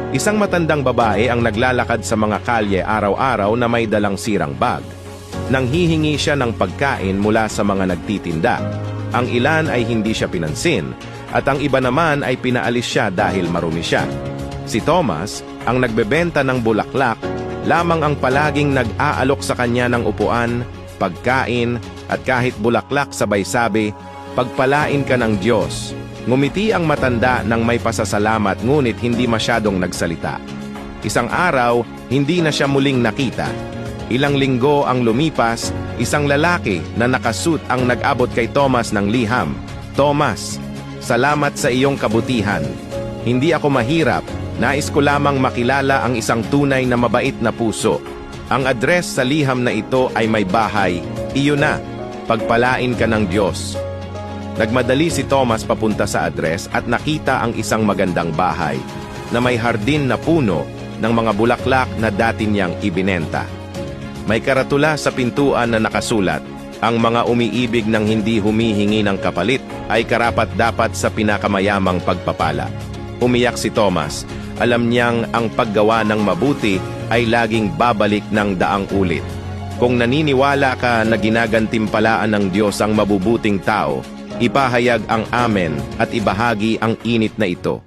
Isang matandang babae ang naglalakad sa mga kalye araw-araw na may dalang sirang bag. Nanghihingi siya ng pagkain mula sa mga nagtitinda. Ang ilan ay hindi siya pinansin, at ang iba naman ay pinaalis siya dahil marumi siya. Si Thomas, ang nagbebenta ng bulaklak, lamang ang palaging nag-aalok sa kanya ng upuan, pagkain, at kahit bulaklak sabay sabi, "Pagpalain ka ng Diyos." Ngumiti ang matanda ng may pasasalamat ngunit hindi masyadong nagsalita. Isang araw, hindi na siya muling nakita. Ilang linggo ang lumipas, isang lalaki na nakasuit ang nag-abot kay Thomas ng liham. "Thomas, salamat sa iyong kabutihan. Hindi ako mahirap, nais ko lamang makilala ang isang tunay na mabait na puso. Ang address sa liham na ito ay may bahay. Iyon na, pagpalain ka ng Diyos." Nagmadali si Thomas papunta sa address at nakita ang isang magandang bahay na may hardin na puno ng mga bulaklak na dati niyang ibinenta. May karatula sa pintuan na nakasulat, "Ang mga umiibig ng hindi humihingi ng kapalit ay karapat-dapat sa pinakamayamang pagpapala." Umiyak si Thomas. Alam niyang ang paggawa ng mabuti ay laging babalik ng daang ulit. Kung naniniwala ka na ginagantimpalaan ng Diyos ang mabubuting tao, ipahayag ang amen at ibahagi ang init na ito.